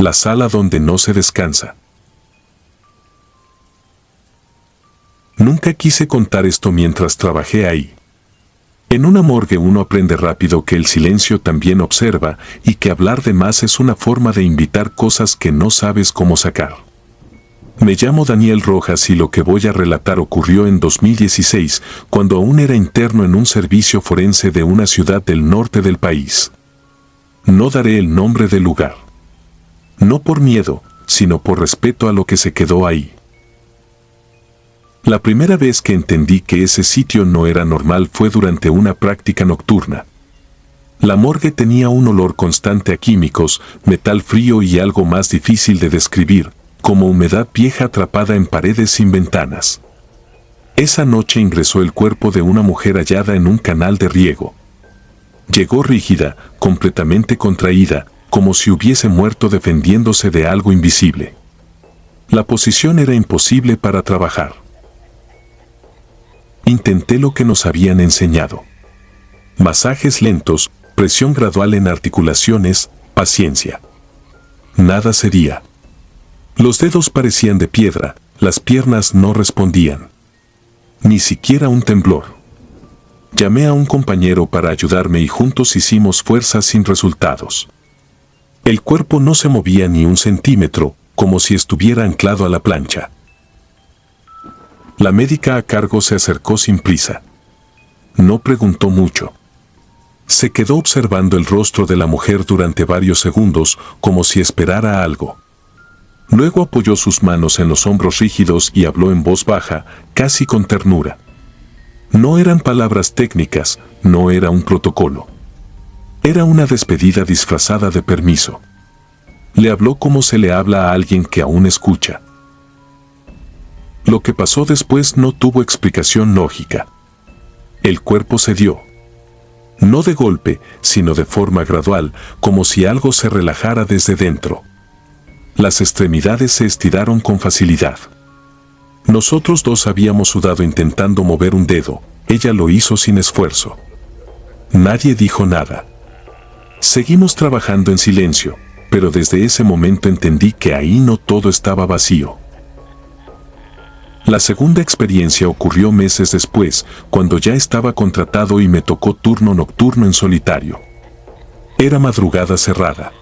la sala donde no se descansa. Nunca quise contar esto mientras trabajé ahí. En una morgue uno aprende rápido que el silencio también observa y que hablar de más es una forma de invitar cosas que no sabes cómo sacar. Me llamo Daniel Rojas y lo que voy a relatar ocurrió en 2016, cuando aún era interno en un servicio forense de una ciudad del norte del país. No daré el nombre del lugar. No por miedo, sino por respeto a lo que se quedó ahí. La primera vez que entendí que ese sitio no era normal fue durante una práctica nocturna. La morgue tenía un olor constante a químicos, metal frío y algo más difícil de describir, como humedad vieja atrapada en paredes sin ventanas. Esa noche ingresó el cuerpo de una mujer hallada en un canal de riego. Llegó rígida, completamente contraída, como si hubiese muerto defendiéndose de algo invisible. La posición era imposible para trabajar. Intenté lo que nos habían enseñado. Masajes lentos, presión gradual en articulaciones, paciencia. Nada sería. Los dedos parecían de piedra, las piernas no respondían. Ni siquiera un temblor. Llamé a un compañero para ayudarme y juntos hicimos fuerzas sin resultados. El cuerpo no se movía ni un centímetro, como si estuviera anclado a la plancha. La médica a cargo se acercó sin prisa. No preguntó mucho. Se quedó observando el rostro de la mujer durante varios segundos, como si esperara algo. Luego apoyó sus manos en los hombros rígidos y habló en voz baja, casi con ternura. No eran palabras técnicas, no era un protocolo. Era una despedida disfrazada de permiso. Le habló como se le habla a alguien que aún escucha. Lo que pasó después no tuvo explicación lógica. El cuerpo cedió. No de golpe, sino de forma gradual, como si algo se relajara desde dentro. Las extremidades se estiraron con facilidad. Nosotros dos habíamos sudado intentando mover un dedo, ella lo hizo sin esfuerzo. Nadie dijo nada. Seguimos trabajando en silencio, pero desde ese momento entendí que ahí no todo estaba vacío. La segunda experiencia ocurrió meses después, cuando ya estaba contratado y me tocó turno nocturno en solitario. Era madrugada cerrada.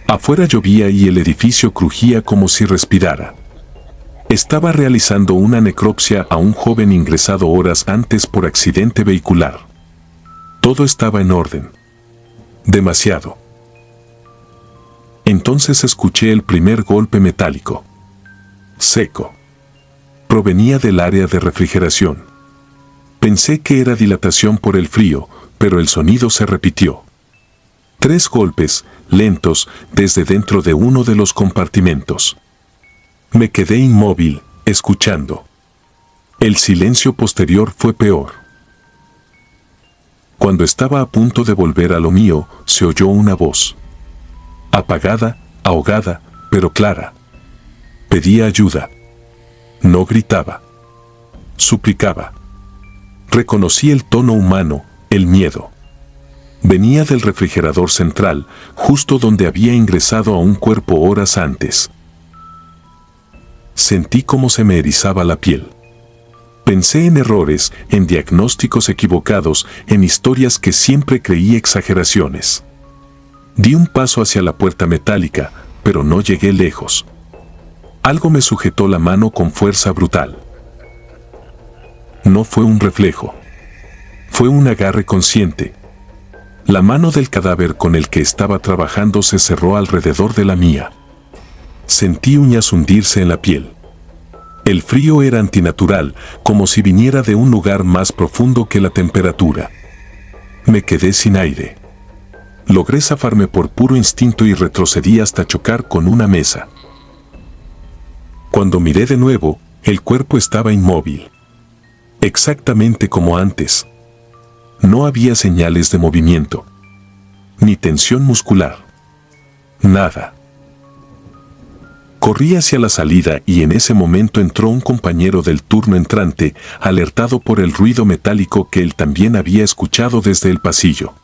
Afuera llovía y el edificio crujía como si respirara. Estaba realizando una necropsia a un joven ingresado horas antes por accidente vehicular. Todo estaba en orden. Demasiado. Entonces escuché el primer golpe metálico. Seco. Provenía del área de refrigeración. Pensé que era dilatación por el frío, pero el sonido se repitió. 3 golpes, lentos, desde dentro de uno de los compartimentos. Me quedé inmóvil, escuchando. El silencio posterior fue peor. Cuando estaba a punto de volver a lo mío, se oyó una voz. Apagada, ahogada, pero clara. Pedía ayuda. No gritaba. Suplicaba. Reconocí el tono humano, el miedo. Venía del refrigerador central, justo donde había ingresado a un cuerpo horas antes. Sentí cómo se me erizaba la piel. Pensé en errores, en diagnósticos equivocados, en historias que siempre creí exageraciones. Di un paso hacia la puerta metálica, pero no llegué lejos. Algo me sujetó la mano con fuerza brutal. No fue un reflejo. Fue un agarre consciente. La mano del cadáver con el que estaba trabajando se cerró alrededor de la mía. Sentí uñas hundirse en la piel. El frío era antinatural, como si viniera de un lugar más profundo que la temperatura. Me quedé sin aire. Logré zafarme por puro instinto y retrocedí hasta chocar con una mesa. Cuando miré de nuevo, el cuerpo estaba inmóvil. Exactamente como antes. No había señales de movimiento. Ni tensión muscular. Nada. Corrí hacia la salida y en ese momento entró un compañero del turno entrante, alertado por el ruido metálico que él también había escuchado desde el pasillo.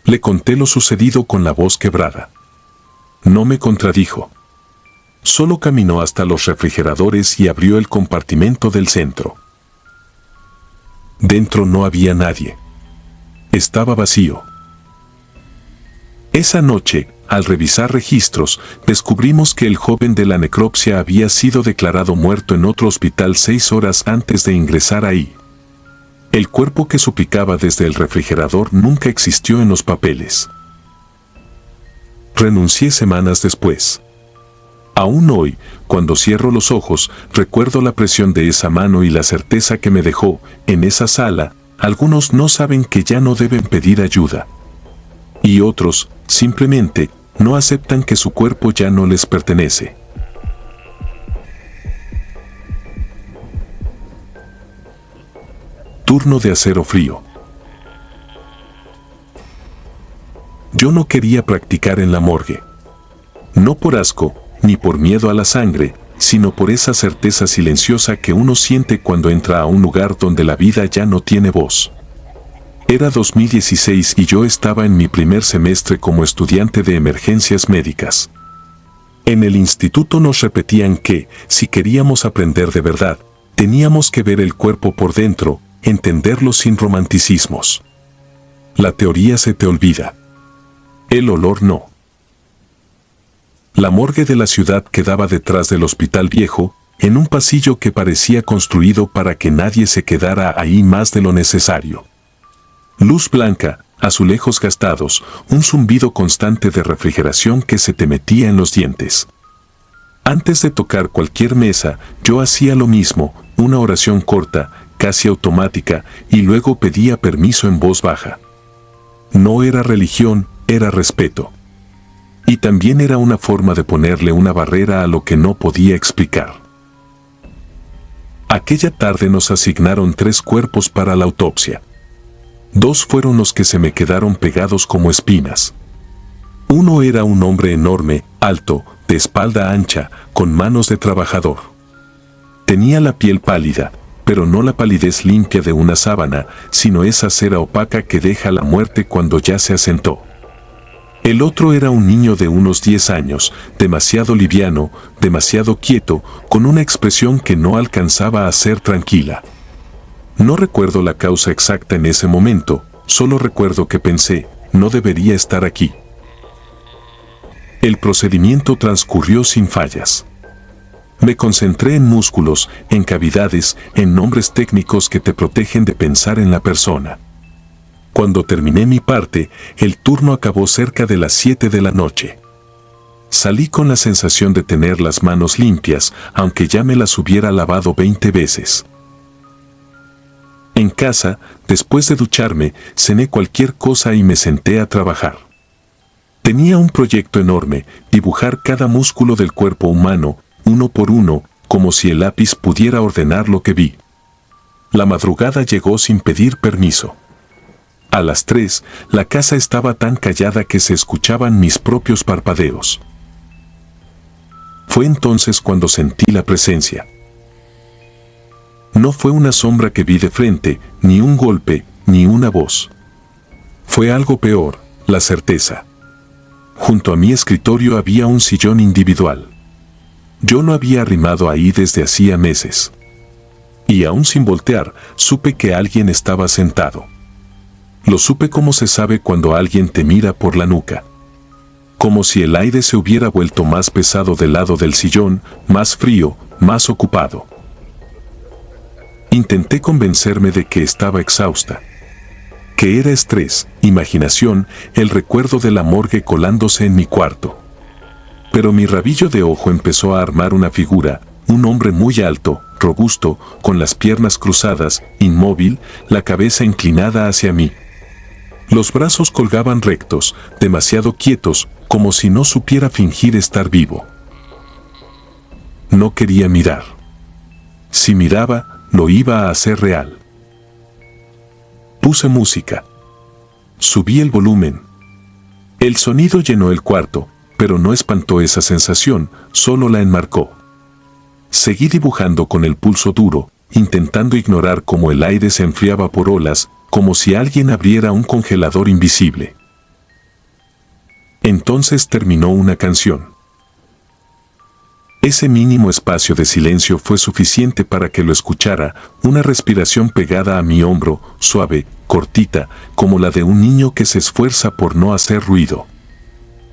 Le conté lo sucedido con la voz quebrada. No me contradijo. Solo caminó hasta los refrigeradores y abrió el compartimento del centro. Dentro no había nadie. Estaba vacío. Esa noche, al revisar registros, descubrimos que el joven de la necropsia había sido declarado muerto en otro hospital 6 horas antes de ingresar ahí. El cuerpo que suplicaba desde el refrigerador nunca existió en los papeles. Renuncié semanas después. Aún hoy, cuando cierro los ojos, recuerdo la presión de esa mano y la certeza que me dejó. En esa sala, algunos no saben que ya no deben pedir ayuda. Y otros, simplemente, no aceptan que su cuerpo ya no les pertenece. Turno de acero frío. Yo no quería practicar en la morgue. No por asco, ni por miedo a la sangre, sino por esa certeza silenciosa que uno siente cuando entra a un lugar donde la vida ya no tiene voz. Era 2016 y yo estaba en mi primer semestre como estudiante de emergencias médicas. En el instituto nos repetían que, si queríamos aprender de verdad, teníamos que ver el cuerpo por dentro, entenderlo sin romanticismos. La teoría se te olvida. El olor no. La morgue de la ciudad quedaba detrás del hospital viejo, en un pasillo que parecía construido para que nadie se quedara ahí más de lo necesario. Luz blanca, azulejos gastados, un zumbido constante de refrigeración que se te metía en los dientes. Antes de tocar cualquier mesa, yo hacía lo mismo, una oración corta, casi automática, y luego pedía permiso en voz baja. No era religión, era respeto. Y también era una forma de ponerle una barrera a lo que no podía explicar. Aquella tarde nos asignaron 3 cuerpos para la autopsia. 2 fueron los que se me quedaron pegados como espinas. Uno era un hombre enorme, alto, de espalda ancha, con manos de trabajador. Tenía la piel pálida, pero no la palidez limpia de una sábana, sino esa cera opaca que deja la muerte cuando ya se asentó. El otro era un niño de unos 10 años, demasiado liviano, demasiado quieto, con una expresión que no alcanzaba a ser tranquila. No recuerdo la causa exacta en ese momento, solo recuerdo que pensé, no debería estar aquí. El procedimiento transcurrió sin fallas. Me concentré en músculos, en cavidades, en nombres técnicos que te protegen de pensar en la persona. Cuando terminé mi parte, el turno acabó cerca de las 7 de la noche. Salí con la sensación de tener las manos limpias, aunque ya me las hubiera lavado 20 veces. En casa, después de ducharme, cené cualquier cosa y me senté a trabajar. Tenía un proyecto enorme, dibujar cada músculo del cuerpo humano, uno por uno, como si el lápiz pudiera ordenar lo que vi. La madrugada llegó sin pedir permiso. A las 3, la casa estaba tan callada que se escuchaban mis propios parpadeos. Fue entonces cuando sentí la presencia. No fue una sombra que vi de frente, ni un golpe, ni una voz. Fue algo peor, la certeza. Junto a mi escritorio había un sillón individual. Yo lo había arrimado ahí desde hacía meses. Y aún sin voltear, supe que alguien estaba sentado. Lo supe como se sabe cuando alguien te mira por la nuca. Como si el aire se hubiera vuelto más pesado del lado del sillón, más frío, más ocupado. Intenté convencerme de que estaba exhausta. Que era estrés, imaginación, el recuerdo de la morgue colándose en mi cuarto. Pero mi rabillo de ojo empezó a armar una figura, un hombre muy alto, robusto, con las piernas cruzadas, inmóvil, la cabeza inclinada hacia mí. Los brazos colgaban rectos, demasiado quietos, como si no supiera fingir estar vivo. No quería mirar. Si miraba, lo iba a hacer real. Puse música. Subí el volumen. El sonido llenó el cuarto, pero no espantó esa sensación, solo la enmarcó. Seguí dibujando con el pulso duro, intentando ignorar cómo el aire se enfriaba por olas, como si alguien abriera un congelador invisible. Entonces terminó una canción. Ese mínimo espacio de silencio fue suficiente para que lo escuchara, una respiración pegada a mi hombro, suave, cortita, como la de un niño que se esfuerza por no hacer ruido.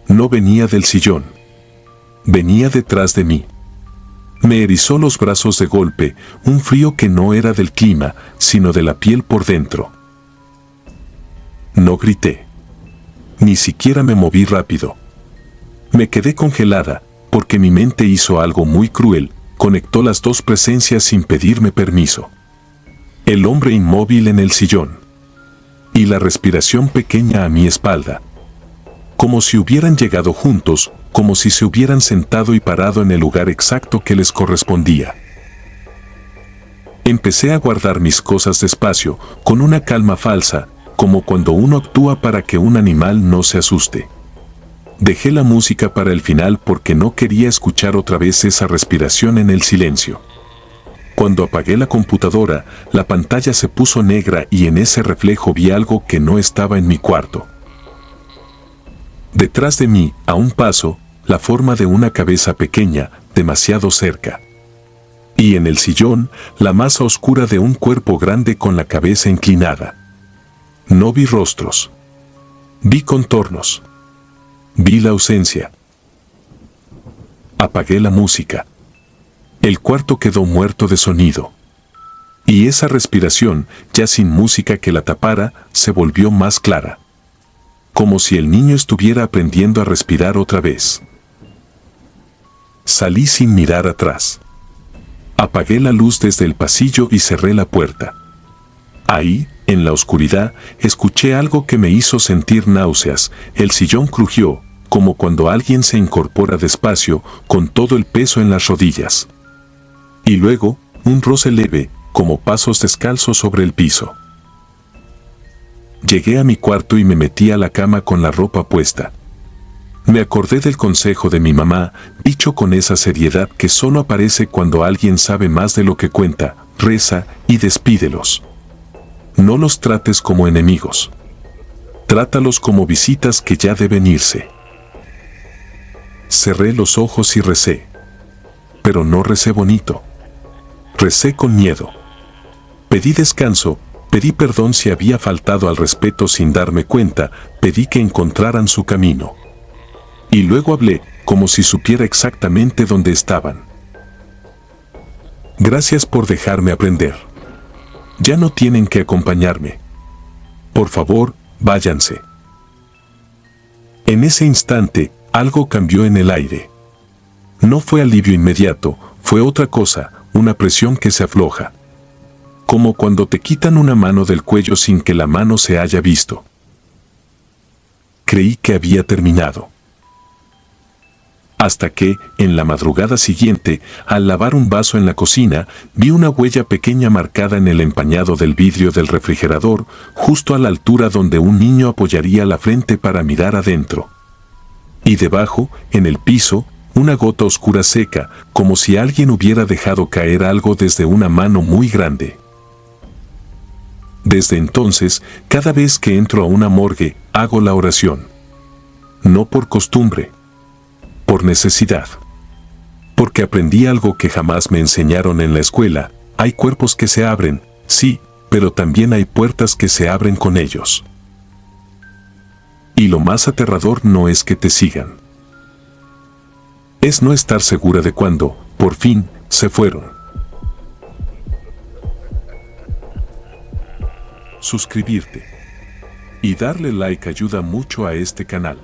No venía del sillón. Venía detrás de mí. Me erizó los brazos de golpe, un frío que no era del clima, sino de la piel por dentro. No grité. Ni siquiera me moví rápido. Me quedé congelada, porque mi mente hizo algo muy cruel, conectó las dos presencias sin pedirme permiso. El hombre inmóvil en el sillón. Y la respiración pequeña a mi espalda. Como si hubieran llegado juntos, como si se hubieran sentado y parado en el lugar exacto que les correspondía. Empecé a guardar mis cosas despacio, con una calma falsa, como cuando uno actúa para que un animal no se asuste. Dejé la música para el final porque no quería escuchar otra vez esa respiración en el silencio. Cuando apagué la computadora, la pantalla se puso negra y en ese reflejo vi algo que no estaba en mi cuarto. Detrás de mí, a un paso, la forma de una cabeza pequeña, demasiado cerca. Y en el sillón, la masa oscura de un cuerpo grande con la cabeza inclinada. No vi rostros. Vi contornos. Vi la ausencia. Apagué la música. El cuarto quedó muerto de sonido. Y esa respiración, ya sin música que la tapara, se volvió más clara. Como si el niño estuviera aprendiendo a respirar otra vez. Salí sin mirar atrás. Apagué la luz desde el pasillo y cerré la puerta. Ahí, en la oscuridad, escuché algo que me hizo sentir náuseas. El sillón crujió, como cuando alguien se incorpora despacio, con todo el peso en las rodillas. Y luego, un roce leve, como pasos descalzos sobre el piso. Llegué a mi cuarto y me metí a la cama con la ropa puesta. Me acordé del consejo de mi mamá, dicho con esa seriedad que solo aparece cuando alguien sabe más de lo que cuenta: reza y despídelos. No los trates como enemigos. Trátalos como visitas que ya deben irse. Cerré los ojos y recé. Pero no recé bonito. Recé con miedo. Pedí descanso, pedí perdón si había faltado al respeto sin darme cuenta, pedí que encontraran su camino. Y luego hablé, como si supiera exactamente dónde estaban. Gracias por dejarme aprender. Ya no tienen que acompañarme. Por favor, váyanse. En ese instante, algo cambió en el aire. No fue alivio inmediato, fue otra cosa, una presión que se afloja. Como cuando te quitan una mano del cuello sin que la mano se haya visto. Creí que había terminado. Hasta que, en la madrugada siguiente, al lavar un vaso en la cocina, vi una huella pequeña marcada en el empañado del vidrio del refrigerador, justo a la altura donde un niño apoyaría la frente para mirar adentro. Y debajo, en el piso, una gota oscura seca, como si alguien hubiera dejado caer algo desde una mano muy grande. Desde entonces, cada vez que entro a una morgue, hago la oración. No por costumbre. Por necesidad. Porque aprendí algo que jamás me enseñaron en la escuela: hay cuerpos que se abren, sí, pero también hay puertas que se abren con ellos. Y lo más aterrador no es que te sigan. Es no estar segura de cuándo, por fin, se fueron. Suscribirte y darle like ayuda mucho a este canal.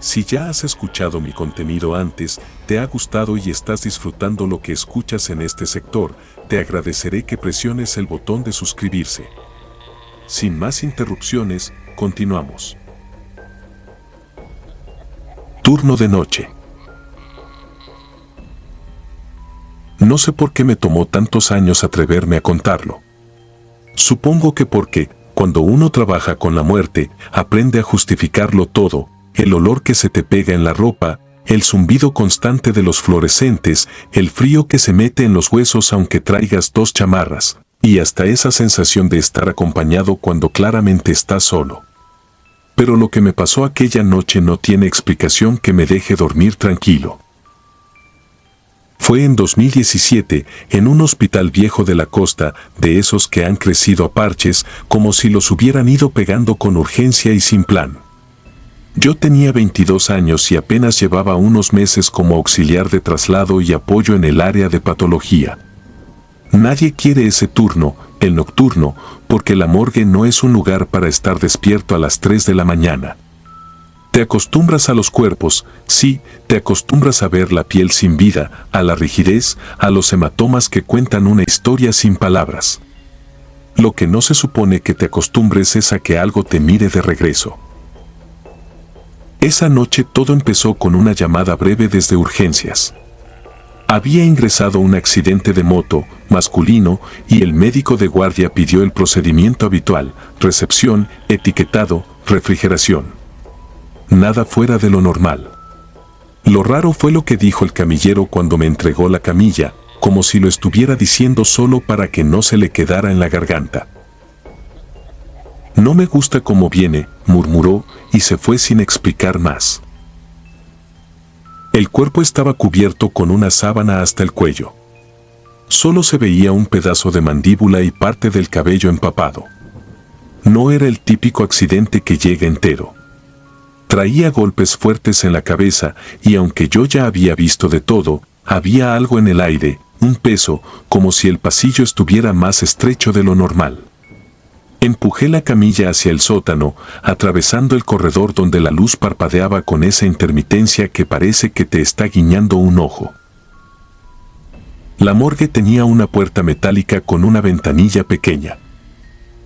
Si ya has escuchado mi contenido antes, te ha gustado y estás disfrutando lo que escuchas en este sector, te agradeceré que presiones el botón de suscribirse. Sin más interrupciones, continuamos. Turno de noche. No sé por qué me tomó tantos años atreverme a contarlo. Supongo que porque, cuando uno trabaja con la muerte, aprende a justificarlo todo: el olor que se te pega en la ropa, el zumbido constante de los fluorescentes, el frío que se mete en los huesos aunque traigas 2 chamarras, y hasta esa sensación de estar acompañado cuando claramente estás solo. pero lo que me pasó aquella noche no tiene explicación que me deje dormir tranquilo. Fue en 2017, en un hospital viejo de la costa, de esos que han crecido a parches, como si los hubieran ido pegando con urgencia y sin plan. Yo tenía 22 años y apenas llevaba unos meses como auxiliar de traslado y apoyo en el área de patología. Nadie quiere ese turno, el nocturno, porque la morgue no es un lugar para estar despierto a las 3 de la mañana. Te acostumbras a los cuerpos, sí, te acostumbras a ver la piel sin vida, a la rigidez, a los hematomas que cuentan una historia sin palabras. Lo que no se supone que te acostumbres es a que algo te mire de regreso. Esa noche todo empezó con una llamada breve desde urgencias. Había ingresado un accidente de moto, masculino, y el médico de guardia pidió el procedimiento habitual, recepción, etiquetado, refrigeración. Nada fuera de lo normal. Lo raro fue lo que dijo el camillero cuando me entregó la camilla, como si lo estuviera diciendo solo para que no se le quedara en la garganta. No me gusta cómo viene, murmuró, y se fue sin explicar más. El cuerpo estaba cubierto con una sábana hasta el cuello. Solo se veía un pedazo de mandíbula y parte del cabello empapado. No era el típico accidente que llega entero. Traía golpes fuertes en la cabeza y aunque yo ya había visto de todo, había algo en el aire, un peso, como si el pasillo estuviera más estrecho de lo normal. Empujé la camilla hacia el sótano, atravesando el corredor donde la luz parpadeaba con esa intermitencia que parece que te está guiñando un ojo. La morgue tenía una puerta metálica con una ventanilla pequeña.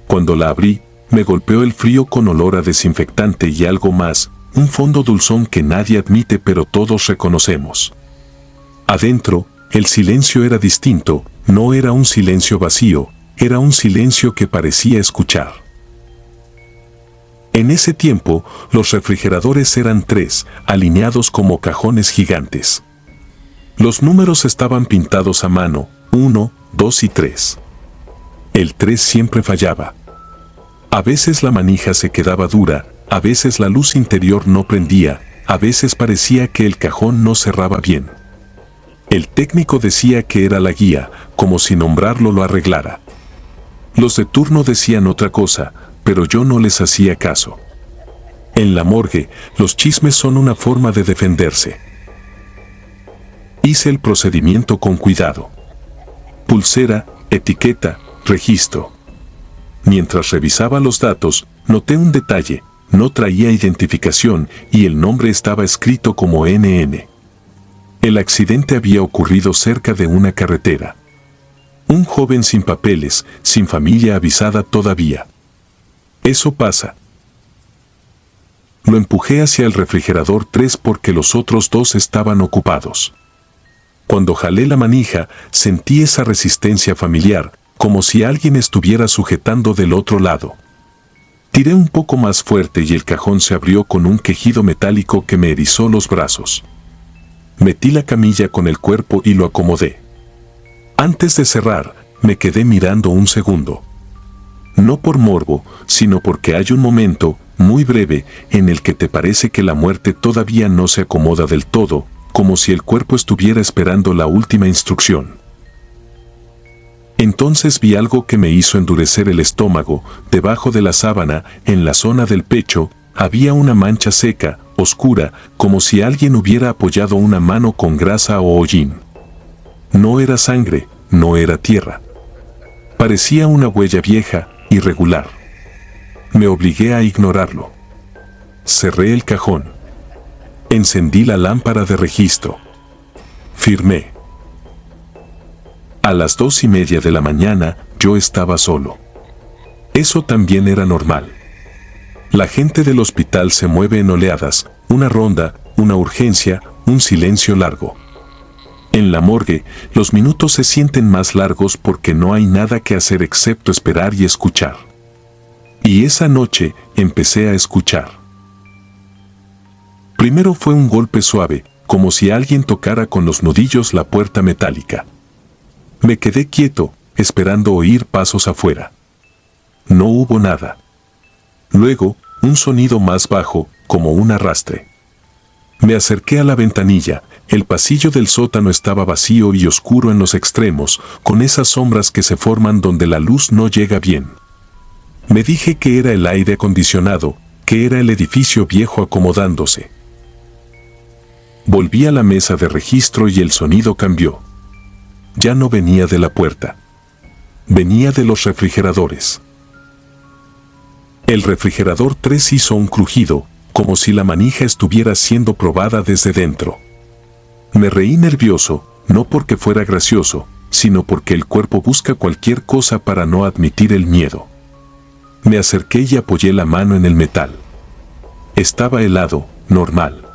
Cuando la abrí, me golpeó el frío con olor a desinfectante y algo más, un fondo dulzón que nadie admite pero todos reconocemos. Adentro, el silencio era distinto, no era un silencio vacío, era un silencio que parecía escuchar. En ese tiempo, los refrigeradores eran 3, alineados como cajones gigantes. Los números estaban pintados a mano, 1, 2 y 3. El 3 siempre fallaba. A veces la manija se quedaba dura, a veces la luz interior no prendía, a veces parecía que el cajón no cerraba bien. El técnico decía que era la guía, como si nombrarlo lo arreglara. Los de turno decían otra cosa, pero yo no les hacía caso. En la morgue, los chismes son una forma de defenderse. Hice el procedimiento con cuidado. Pulsera, etiqueta, registro. Mientras revisaba los datos, noté un detalle, no traía identificación y el nombre estaba escrito como NN. El accidente había ocurrido cerca de una carretera. Un joven sin papeles, sin familia avisada todavía. Eso pasa. Lo empujé hacia el refrigerador 3 porque los otros 2 estaban ocupados. Cuando jalé la manija, sentí esa resistencia familiar, como si alguien estuviera sujetando del otro lado. Tiré un poco más fuerte y el cajón se abrió con un quejido metálico que me erizó los brazos. Metí la camilla con el cuerpo y lo acomodé. Antes de cerrar, me quedé mirando un segundo. No por morbo, sino porque hay un momento, muy breve, en el que te parece que la muerte todavía no se acomoda del todo, como si el cuerpo estuviera esperando la última instrucción. Entonces vi algo que me hizo endurecer el estómago. Debajo de la sábana, en la zona del pecho, había una mancha seca, oscura, como si alguien hubiera apoyado una mano con grasa o hollín. No era sangre, no era tierra. Parecía una huella vieja, irregular. Me obligué a ignorarlo. Cerré el cajón. Encendí la lámpara de registro. Firmé. A las 2:30 de la mañana, yo estaba solo. Eso también era normal. La gente del hospital se mueve en oleadas, una ronda, una urgencia, un silencio largo. En la morgue, los minutos se sienten más largos porque no hay nada que hacer excepto esperar y escuchar. Y esa noche, empecé a escuchar. Primero fue un golpe suave, como si alguien tocara con los nudillos la puerta metálica. Me quedé quieto, esperando oír pasos afuera. No hubo nada. Luego, un sonido más bajo, como un arrastre. Me acerqué a la ventanilla. El pasillo del sótano estaba vacío y oscuro en los extremos, con esas sombras que se forman donde la luz no llega bien. Me dije que era el aire acondicionado, que era el edificio viejo acomodándose. Volví a la mesa de registro y el sonido cambió. Ya no venía de la puerta. Venía de los refrigeradores. El refrigerador 3 hizo un crujido, como si la manija estuviera siendo probada desde dentro. Me reí nervioso, no porque fuera gracioso, sino porque el cuerpo busca cualquier cosa para no admitir el miedo. Me acerqué y apoyé la mano en el metal. Estaba helado, normal.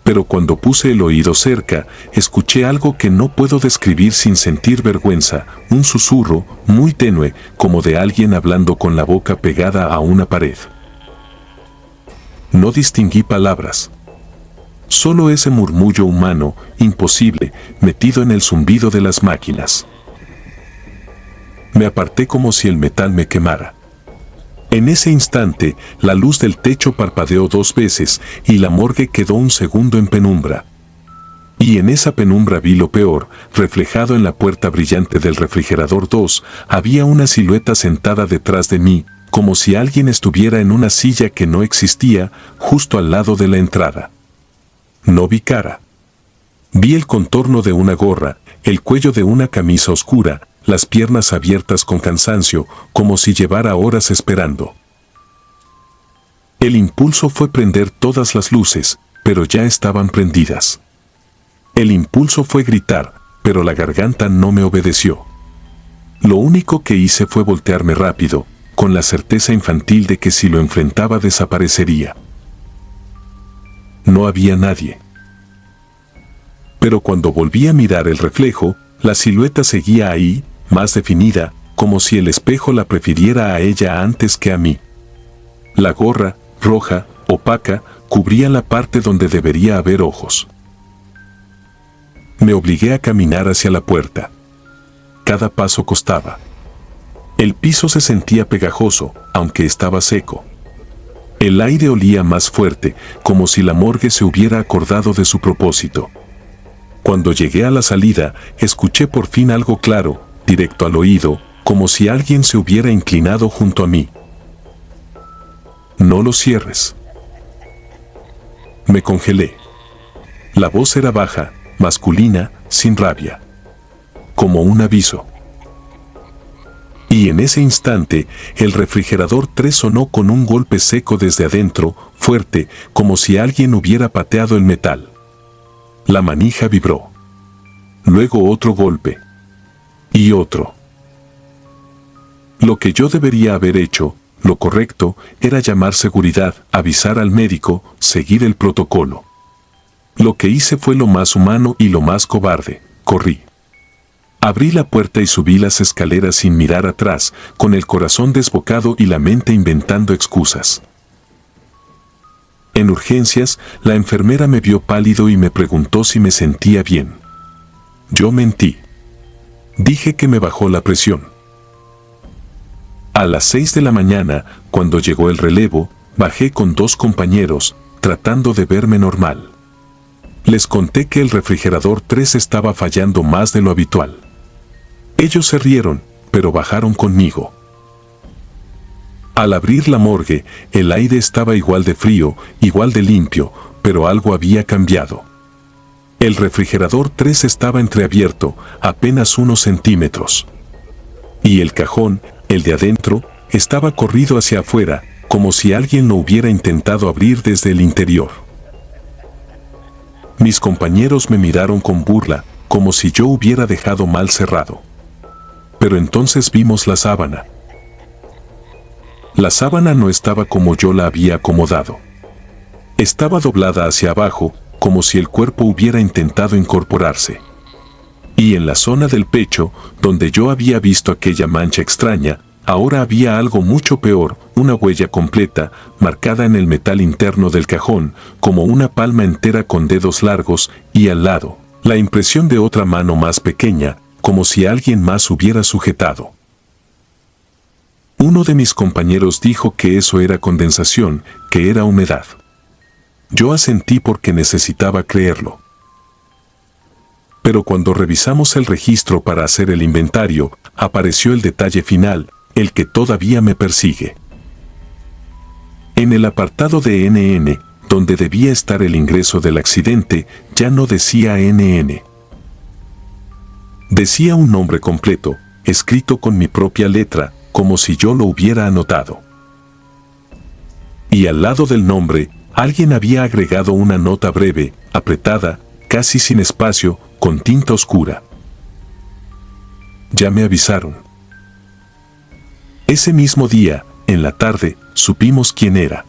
Pero cuando puse el oído cerca, escuché algo que no puedo describir sin sentir vergüenza, un susurro, muy tenue, como de alguien hablando con la boca pegada a una pared. No distinguí palabras. Solo ese murmullo humano, imposible, metido en el zumbido de las máquinas. Me aparté como si el metal me quemara. En ese instante, la luz del techo parpadeó 2 veces y la morgue quedó un segundo en penumbra. Y en esa penumbra vi lo peor, reflejado en la puerta brillante del refrigerador 2, había una silueta sentada detrás de mí, como si alguien estuviera en una silla que no existía, justo al lado de la entrada. No vi cara. Vi el contorno de una gorra, el cuello de una camisa oscura, las piernas abiertas con cansancio, como si llevara horas esperando. El impulso fue prender todas las luces, pero ya estaban prendidas. El impulso fue gritar, pero la garganta no me obedeció. Lo único que hice fue voltearme rápido, con la certeza infantil de que si lo enfrentaba desaparecería. No había nadie. Pero cuando volví a mirar el reflejo, la silueta seguía ahí, más definida, como si el espejo la prefiriera a ella antes que a mí. La gorra, roja, opaca, cubría la parte donde debería haber ojos. Me obligué a caminar hacia la puerta. Cada paso costaba. El piso se sentía pegajoso, aunque estaba seco. El aire olía más fuerte, como si la morgue se hubiera acordado de su propósito. Cuando llegué a la salida, escuché por fin algo claro, directo al oído, como si alguien se hubiera inclinado junto a mí. No lo cierres. Me congelé. La voz era baja, masculina, sin rabia. Como un aviso. Y en ese instante, el refrigerador 3 sonó con un golpe seco desde adentro, fuerte, como si alguien hubiera pateado el metal. La manija vibró. Luego otro golpe. Y otro. Lo que yo debería haber hecho, lo correcto, era llamar seguridad, avisar al médico, seguir el protocolo. Lo que hice fue lo más humano y lo más cobarde, corrí. Abrí la puerta y subí las escaleras sin mirar atrás, con el corazón desbocado y la mente inventando excusas. En urgencias, la enfermera me vio pálido y me preguntó si me sentía bien. Yo mentí. Dije que me bajó la presión. A las 6 de la mañana, cuando llegó el relevo, bajé con 2 compañeros, tratando de verme normal. Les conté que el refrigerador 3 estaba fallando más de lo habitual. Ellos se rieron, pero bajaron conmigo. Al abrir la morgue, el aire estaba igual de frío, igual de limpio, pero algo había cambiado. El refrigerador 3 estaba entreabierto, apenas unos centímetros. Y el cajón, el de adentro, estaba corrido hacia afuera, como si alguien lo hubiera intentado abrir desde el interior. Mis compañeros me miraron con burla, como si yo hubiera dejado mal cerrado. Pero entonces vimos la sábana. La sábana no estaba como yo la había acomodado. Estaba doblada hacia abajo, como si el cuerpo hubiera intentado incorporarse. Y en la zona del pecho, donde yo había visto aquella mancha extraña, ahora había algo mucho peor, una huella completa, marcada en el metal interno del cajón, como una palma entera con dedos largos, y al lado, la impresión de otra mano más pequeña, como si alguien más hubiera sujetado. Uno de mis compañeros dijo que eso era condensación, que era humedad. Yo asentí porque necesitaba creerlo. Pero cuando revisamos el registro para hacer el inventario, apareció el detalle final, el que todavía me persigue. En el apartado de NN, donde debía estar el ingreso del accidente, ya no decía NN. Decía un nombre completo, escrito con mi propia letra, como si yo lo hubiera anotado. Y al lado del nombre, alguien había agregado una nota breve, apretada, casi sin espacio, con tinta oscura. Ya me avisaron. Ese mismo día, en la tarde, supimos quién era.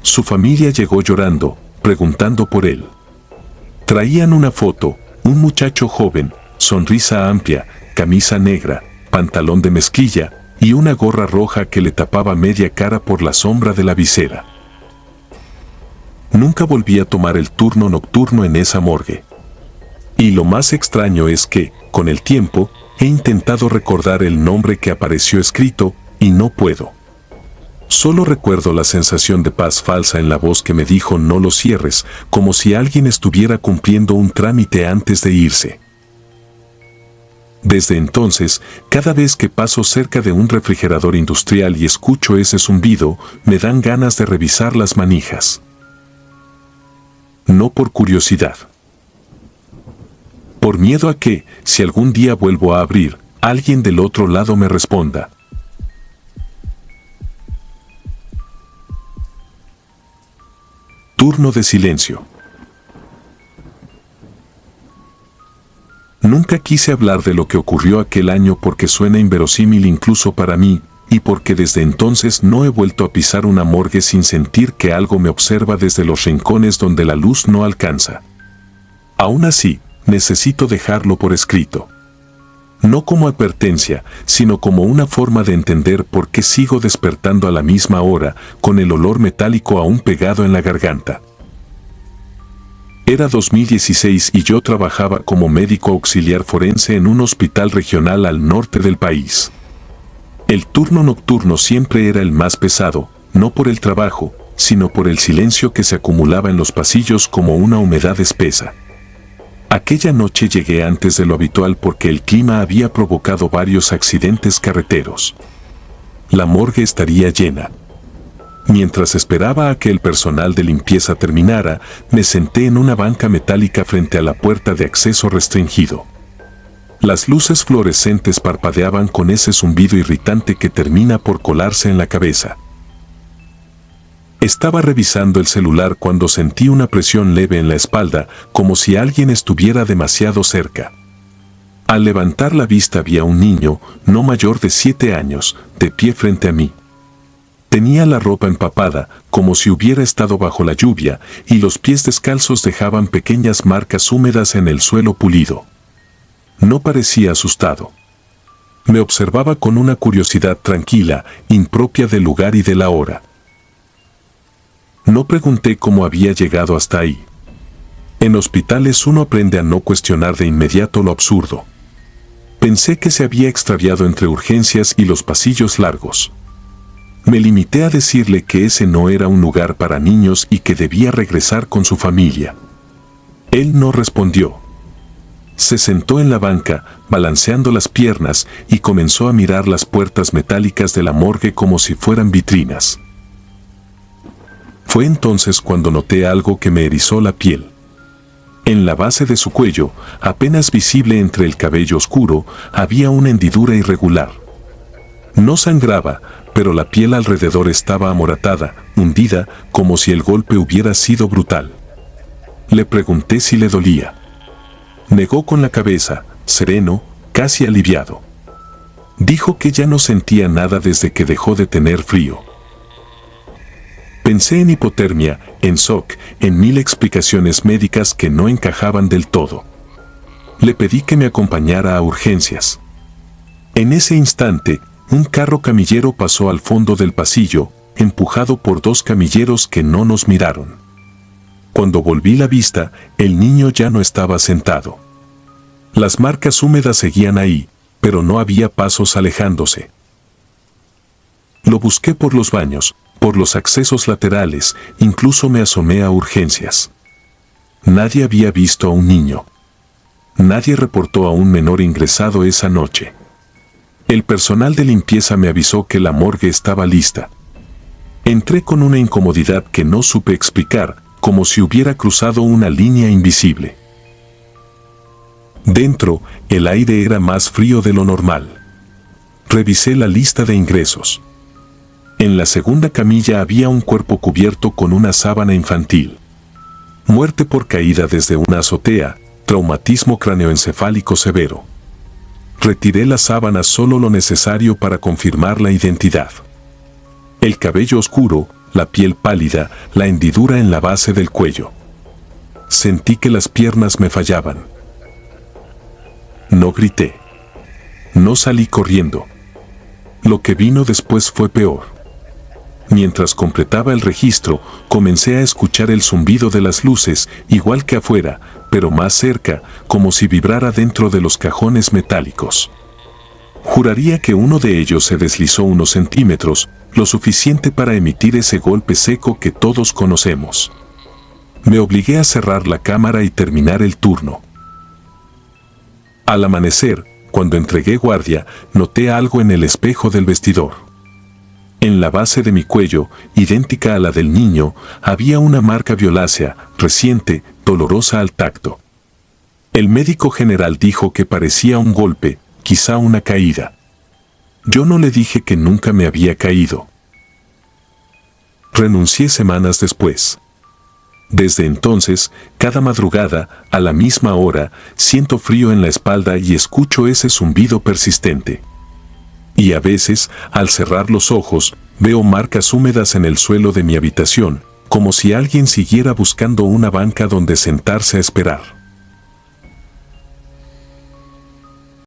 Su familia llegó llorando, preguntando por él. Traían una foto, un muchacho joven, sonrisa amplia, camisa negra, pantalón de mezclilla y una gorra roja que le tapaba media cara por la sombra de la visera. Nunca volví a tomar el turno nocturno en esa morgue. Y lo más extraño es que, con el tiempo, he intentado recordar el nombre que apareció escrito, y no puedo. Solo recuerdo la sensación de paz falsa en la voz que me dijo no lo cierres, como si alguien estuviera cumpliendo un trámite antes de irse. Desde entonces, cada vez que paso cerca de un refrigerador industrial y escucho ese zumbido, me dan ganas de revisar las manijas. No por curiosidad. Por miedo a que, si algún día vuelvo a abrir, alguien del otro lado me responda. Turno de silencio. Nunca quise hablar de lo que ocurrió aquel año porque suena inverosímil incluso para mí, y porque desde entonces no he vuelto a pisar una morgue sin sentir que algo me observa desde los rincones donde la luz no alcanza. Aún así, necesito dejarlo por escrito. No como advertencia, sino como una forma de entender por qué sigo despertando a la misma hora, con el olor metálico aún pegado en la garganta. Era 2016 y yo trabajaba como médico auxiliar forense en un hospital regional al norte del país. El turno nocturno siempre era el más pesado, no por el trabajo, sino por el silencio que se acumulaba en los pasillos como una humedad espesa. Aquella noche llegué antes de lo habitual porque el clima había provocado varios accidentes carreteros. La morgue estaría llena. Mientras esperaba a que el personal de limpieza terminara, me senté en una banca metálica frente a la puerta de acceso restringido. Las luces fluorescentes parpadeaban con ese zumbido irritante que termina por colarse en la cabeza. Estaba revisando el celular cuando sentí una presión leve en la espalda, como si alguien estuviera demasiado cerca. Al levantar la vista vi a un niño, no mayor de 7 años, de pie frente a mí. Tenía la ropa empapada, como si hubiera estado bajo la lluvia, y los pies descalzos dejaban pequeñas marcas húmedas en el suelo pulido. No parecía asustado. Me observaba con una curiosidad tranquila, impropia del lugar y de la hora. No pregunté cómo había llegado hasta ahí. En hospitales uno aprende a no cuestionar de inmediato lo absurdo. Pensé que se había extraviado entre urgencias y los pasillos largos. Me limité a decirle que ese no era un lugar para niños y que debía regresar con su familia. Él no respondió. Se sentó en la banca, balanceando las piernas, y comenzó a mirar las puertas metálicas de la morgue como si fueran vitrinas. Fue entonces cuando noté algo que me erizó la piel. En la base de su cuello, apenas visible entre el cabello oscuro, había una hendidura irregular. No sangraba, pero la piel alrededor estaba amoratada, hundida, como si el golpe hubiera sido brutal. Le pregunté si le dolía. Negó con la cabeza, sereno, casi aliviado. Dijo que ya no sentía nada desde que dejó de tener frío. Pensé en hipotermia, en shock, en 1000 explicaciones médicas que no encajaban del todo. Le pedí que me acompañara a urgencias. En ese instante, un carro camillero pasó al fondo del pasillo, empujado por 2 camilleros que no nos miraron. Cuando volví la vista, el niño ya no estaba sentado. Las marcas húmedas seguían ahí, pero no había pasos alejándose. Lo busqué por los baños, por los accesos laterales, incluso me asomé a urgencias. Nadie había visto a un niño. Nadie reportó a un menor ingresado esa noche. El personal de limpieza me avisó que la morgue estaba lista. Entré con una incomodidad que no supe explicar, como si hubiera cruzado una línea invisible. Dentro, el aire era más frío de lo normal. Revisé la lista de ingresos. En la segunda camilla había un cuerpo cubierto con una sábana infantil. Muerte por caída desde una azotea, traumatismo craneoencefálico severo. Retiré la sábana solo lo necesario para confirmar la identidad. El cabello oscuro, la piel pálida, la hendidura en la base del cuello. Sentí que las piernas me fallaban. No grité. No salí corriendo. Lo que vino después fue peor. Mientras completaba el registro, comencé a escuchar el zumbido de las luces, igual que afuera, pero más cerca, como si vibrara dentro de los cajones metálicos. Juraría que uno de ellos se deslizó unos centímetros, lo suficiente para emitir ese golpe seco que todos conocemos. Me obligué a cerrar la cámara y terminar el turno. Al amanecer, cuando entregué guardia, noté algo en el espejo del vestidor. En la base de mi cuello, idéntica a la del niño, había una marca violácea, reciente, dolorosa al tacto. El médico general dijo que parecía un golpe, quizá una caída. Yo no le dije que nunca me había caído. Renuncié semanas después. Desde entonces, cada madrugada, a la misma hora, siento frío en la espalda y escucho ese zumbido persistente. Y a veces, al cerrar los ojos, veo marcas húmedas en el suelo de mi habitación, como si alguien siguiera buscando una banca donde sentarse a esperar.